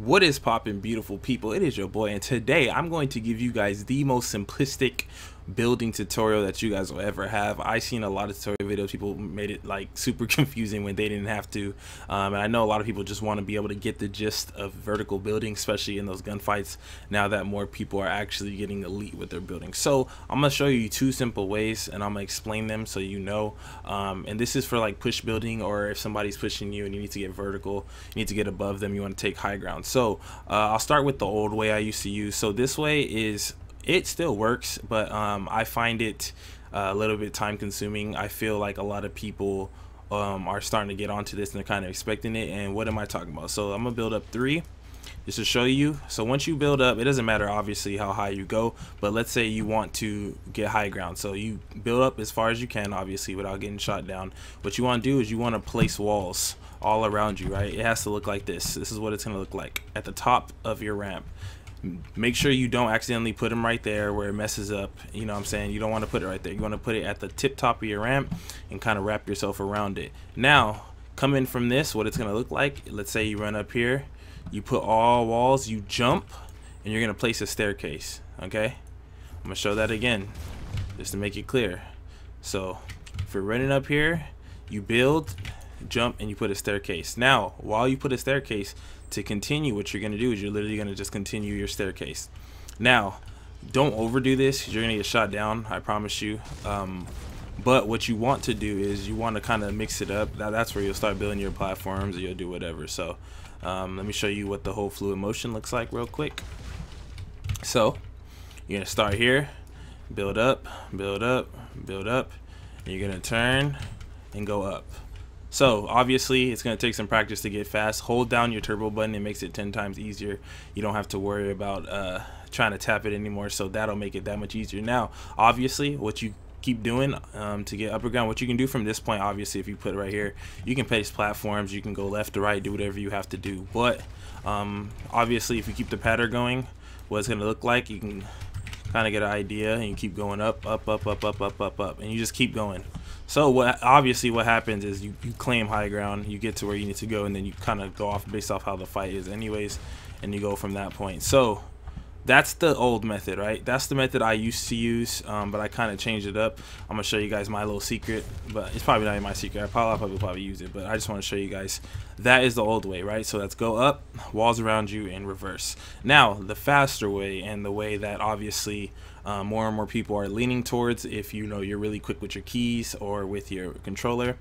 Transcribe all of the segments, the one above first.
What is poppin', beautiful people? It is your boy, and today I'm going to give you guys the most simplistic building tutorial that you guys will ever have. I seen a lot of tutorial videos, people made it like super confusing when they didn't have to, and I know a lot of people just want to be able to get the gist of vertical building, especially in those gunfights, now that more people are actually getting elite with their building. So I'm gonna show you two simple ways, and I'm gonna explain them so you know. And this is for like push building, or if somebody's pushing you and you need to get vertical, you need to get above them, you want to take high ground. So I'll start with the old way I used to use. So this way is, it still works, but I find it a little bit time consuming. I feel like a lot of people are starting to get onto this and they're kind of expecting it. And what am I talking about? So I'm gonna build up 3 just to show you. So once you build up, it doesn't matter obviously how high you go, but let's say you want to get high ground. So you build up as far as you can, obviously, without getting shot down. What you want to do is you want to place walls all around you, right? It has to look like this. This is what it's gonna look like at the top of your ramp. Make sure you don't accidentally put them right there where it messes up. You know what I'm saying? You don't want to put it right there. You want to put it at the tip top of your ramp and kind of wrap yourself around it. Now, coming from this, what it's going to look like, let's say you run up here, you put all walls, you jump, and you're going to place a staircase. Okay? I'm going to show that again just to make it clear. So, if you're running up here, you build, jump, and you put a staircase. Now, while you put a staircase, to continue, what you're going to do is you're literally going to just continue your staircase. Now, don't overdo this because you're going to get shot down, I promise you. But what you want to do is you want to kind of mix it up. That's where you'll start building your platforms, or you'll do whatever. So let me show you what the whole fluid motion looks like real quick. So you're going to start here, build up, build up, build up, and you're going to turn and go up. So obviously it's going to take some practice to get fast. Hold down your turbo button, it makes it 10 times easier. You don't have to worry about trying to tap it anymore, so that'll make it that much easier. Now obviously what you keep doing to get upper ground, what you can do from this point, obviously if you put it right here, you can place platforms, you can go left to right, do whatever you have to do. But obviously if you keep the pattern going, what it's going to look like, you can kind of get an idea, and you keep going up, up, up, up, up, up, up, up, and you just keep going. So what happens is you claim high ground, you get to where you need to go, and then you kind of go off based off how the fight is anyways, and you go from that point. So that's the old method, right? That's the method I used to use, but I kind of changed it up. I'm gonna show you guys my little secret, but it's probably not my secret. I'll probably use it, but I just want to show you guys that is the old way, right? So let's go up, walls around you, and reverse. Now the faster way, and the way that obviously more and more people are leaning towards, if you know you're really quick with your keys or with your controller,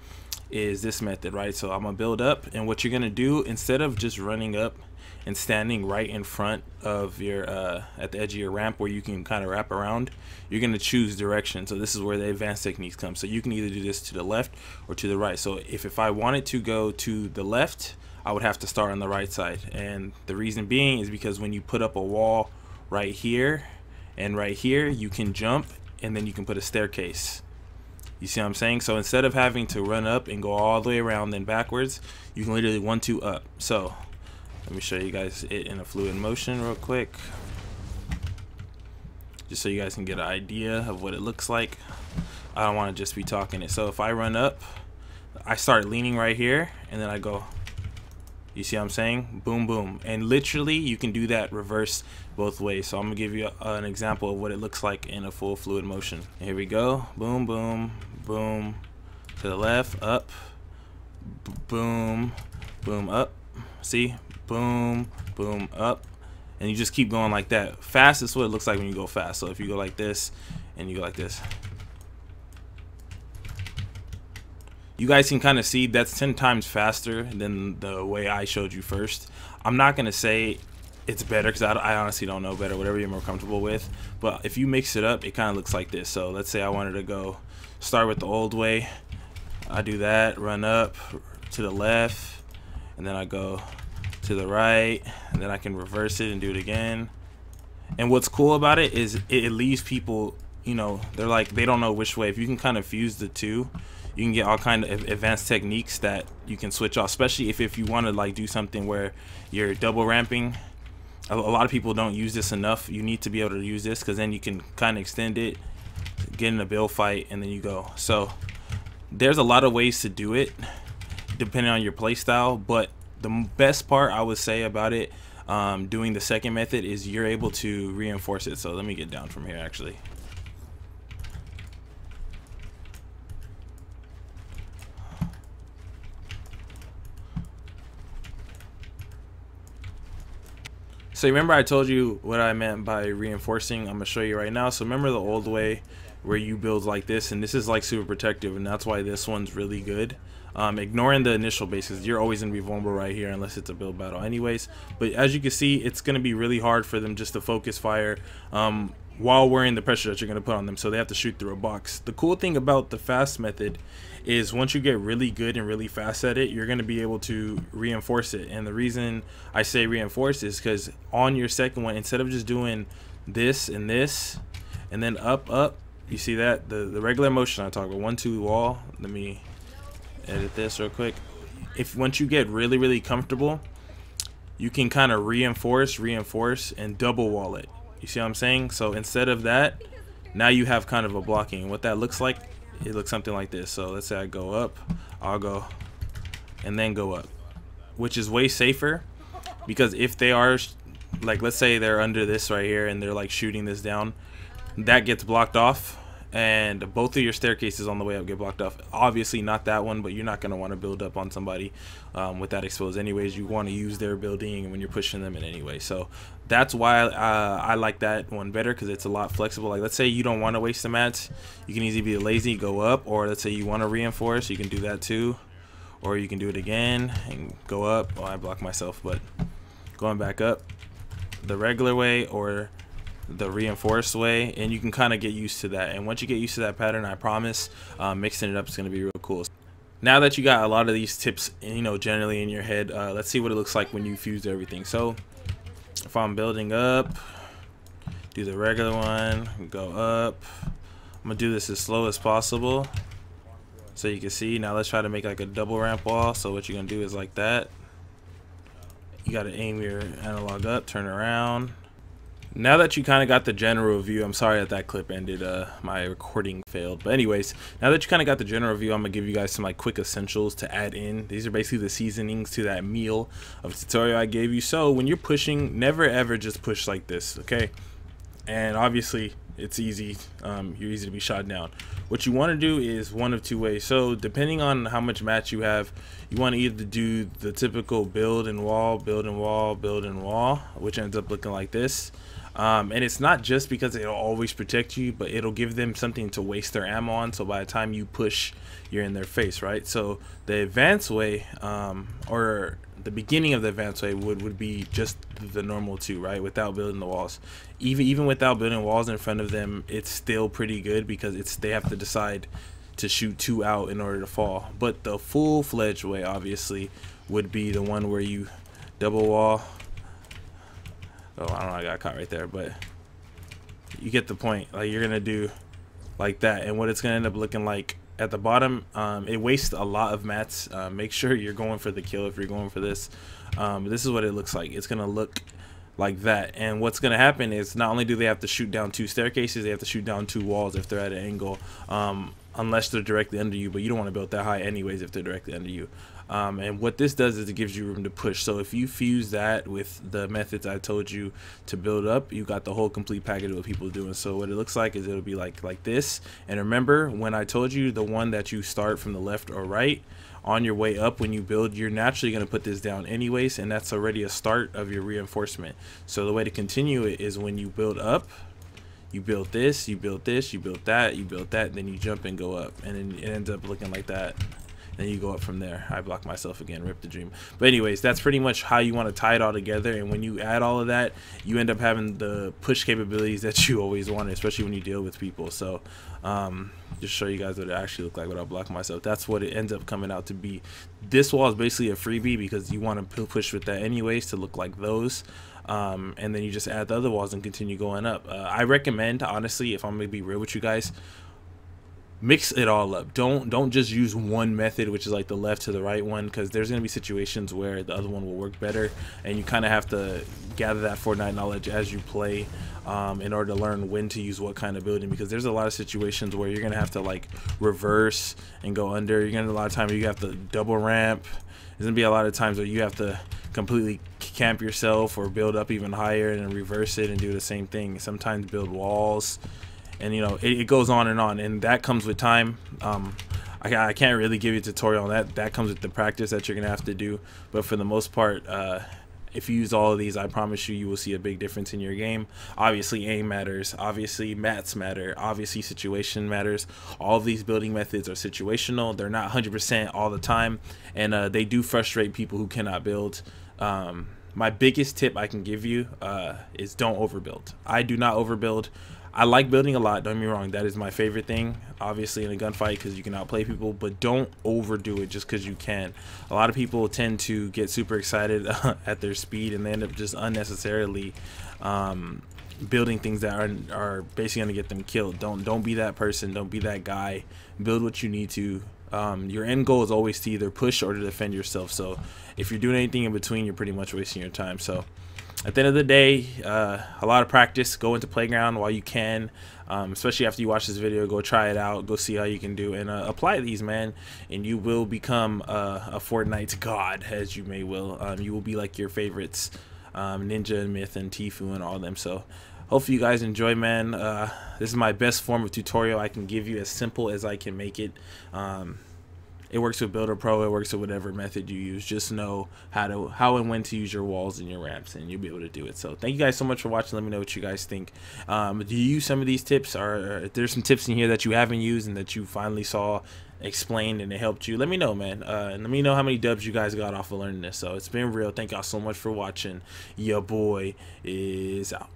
is this method, right? So I'm gonna build up, and what you're gonna do, instead of just running up and standing right in front of your at the edge of your ramp where you can kind of wrap around, you're going to choose direction. So this is where the advanced techniques come. So you can either do this to the left or to the right. So if I wanted to go to the left, I would have to start on the right side, and the reason being is because when you put up a wall right here and right here, you can jump, and then you can put a staircase. You see what I'm saying? So instead of having to run up and go all the way around then backwards, you can literally 1-2 up. So let me show you guys it in a fluid motion real quick, just so you guys can get an idea of what it looks like. I don't want to just be talking it. So if I run up, I start leaning right here, and then I go. You see what I'm saying? Boom, boom. And literally you can do that reverse both ways. So I'm gonna give you an example of what it looks like in a full fluid motion. Here we go. Boom, boom, boom. To the left, up, boom, boom, up. See? Boom, boom, up, and you just keep going like that. Fast is what it looks like when you go fast. So if you go like this and you go like this, you guys can kind of see that's 10 times faster than the way I showed you first. I'm not gonna say it's better because I honestly don't know better, whatever you're more comfortable with, but if you mix it up, it kind of looks like this. So let's say I wanted to go start with the old way. I do that, run up to the left, and then I go to the right, and then I can reverse it and do it again. And what's cool about it is it leaves people, you know, they're like, they don't know which way. If you can kind of fuse the two, you can get all kind of advanced techniques that you can switch off, especially if you want to like do something where you're double ramping. A lot of people don't use this enough. You need to be able to use this, because then you can kind of extend it, get in a build fight, and then you go. So there's a lot of ways to do it depending on your play style, but the best part I would say about it, doing the second method is you're able to reinforce it. So let me get down from here actually. So remember I told you what I meant by reinforcing. I'm gonna show you right now. So remember the old way where you build like this, and this is like super protective, and that's why this one's really good. Ignoring the initial bases, you're always gonna be vulnerable right here unless it's a build battle anyways. But as you can see, it's gonna be really hard for them just to focus fire while wearing the pressure that you're gonna put on them, so they have to shoot through a box. The cool thing about the fast method is once you get really good and really fast at it, you're going to be able to reinforce it. And the reason I say reinforce is because on your second one, instead of just doing this and then up, you see that the regular motion I talk about, 1 2 wall. Let me edit this real quick. If once you get really comfortable, you can kind of reinforce and double wall it. You see what I'm saying? So instead of that, now you have kind of a blocking. What that looks like, it looks something like this. So let's say I go up, I'll go and then go up, which is way safer, because if they are like, let's say they're under this right here and they're like shooting this down, that gets blocked off, and both of your staircases on the way up get blocked off. Obviously not that one, but you're not going to want to build up on somebody with that exposed anyways. You want to use their building when you're pushing them in anyway. So that's why I like that one better, because it's a lot flexible. Like let's say you don't want to waste the mats, you can easily be lazy, go up, or let's say you want to reinforce, you can do that too, or you can do it again and go up. Oh, I blocked myself, but going back up the regular way or the reinforced way, and you can kind of get used to that. And once you get used to that pattern, I promise mixing it up is going to be real cool. Now that you got a lot of these tips, you know, generally in your head, let's see what it looks like when you fuse everything. So if I'm building up, do the regular one, go up. I'm gonna do this as slow as possible so you can see. Now let's try to make like a double ramp wall. So what you're gonna do is like that. You got to aim your analog up, turn around. Now that you kind of got the general view, I'm sorry that clip ended, my recording failed, but anyways, now that you kind of got the general view, I'm gonna give you guys some like quick essentials to add in. These are basically the seasonings to that meal of tutorial I gave you. So when you're pushing, never ever just push like this, okay? And obviously it's easy, you're easy to be shot down. What you want to do is one of two ways. So depending on how much match you have, you want to either do the typical build and wall, which ends up looking like this. And it's not just because it'll always protect you, but it'll give them something to waste their ammo on, so by the time you push, you're in their face, right? So the advanced way, or the beginning of the advanced way would be just the normal two, right, without building the walls. Even without building walls in front of them, it's still pretty good, because they have to decide to shoot 2 out in order to fall. But the full-fledged way obviously would be the one where you double wall. Oh, I don't know, I got caught right there, but you get the point. Like, you're gonna do like that, and what it's gonna end up looking like at the bottom, it wastes a lot of mats. Make sure you're going for the kill if you're going for this. This is what it looks like. It's gonna look like that, and what's gonna happen is not only do they have to shoot down 2 staircases, they have to shoot down 2 walls if they're at an angle, unless they're directly under you, but you don't want to build that high anyways if they're directly under you. And what this does is it gives you room to push. So if you fuse that with the methods I told you to build up, you got the whole complete package of what people are doing. So what it looks like is it'll be like this. And remember, when I told you the one that you start from the left or right, on your way up when you build, you're naturally going to put this down anyways, and that's already a start of your reinforcement. So the way to continue it is when you build up, you build this, you build this, you build that, you build that, then you jump and go up, and then it ends up looking like that. Then you go up from there. I blocked myself again, rip the dream. But anyways, that's pretty much how you want to tie it all together, and when you add all of that, you end up having the push capabilities that you always wanted, especially when you deal with people. So just show you guys what it actually looked like without blocking myself. That's what it ends up coming out to be. This wall is basically a freebie because you want to push with that anyways to look like those. And then you just add the other walls and continue going up. I recommend, honestly, if I'm gonna be real with you guys, mix it all up. Don't just use one method, which is like the left to the right one, because there's gonna be situations where the other one will work better, and you kind of have to gather that Fortnite knowledge as you play in order to learn when to use what kind of building, because there's a lot of situations where you're gonna have to like reverse and go under. You're gonna have a lot of times where you have to double ramp. There's gonna be a lot of times where you have to completely camp yourself or build up even higher and then reverse it and do the same thing. Sometimes build walls, and you know, it goes on, and that comes with time. I can't really give you a tutorial on that. That comes with the practice that you're gonna have to do. But for the most part, if you use all of these, I promise you will see a big difference in your game. Obviously aim matters, obviously mats matter, obviously situation matters. All of these building methods are situational. They're not 100% all the time, and they do frustrate people who cannot build. My biggest tip I can give you is don't overbuild. I do not overbuild. I like building a lot, don't get me wrong, that is my favorite thing, obviously, in a gunfight, because you can outplay people, but don't overdo it just because you can. A lot of people tend to get super excited at their speed, and they end up just unnecessarily building things that are basically going to get them killed. Don't be that person, don't be that guy. Build what you need to. Your end goal is always to either push or to defend yourself, so if you're doing anything in between, you're pretty much wasting your time. So at the end of the day, a lot of practice. Go into Playground while you can, especially after you watch this video. Go try it out, go see how you can do, and apply these, man, and you will become a Fortnite god, as you may will. You will be like your favorites, Ninja and Myth and Tfue and all of them. So hopefully you guys enjoy, man. This is my best form of tutorial I can give you, as simple as I can make it. It works with Builder Pro, it works with whatever method you use. Just know how and when to use your walls and your ramps, and you'll be able to do it. So thank you guys so much for watching. Let me know what you guys think. Do you use some of these tips, or if there's some tips in here that you haven't used and that you finally saw explained and it helped you? Let me know, man. And let me know how many dubs you guys got off of learning this. So it's been real. Thank y'all so much for watching. Your boy is out.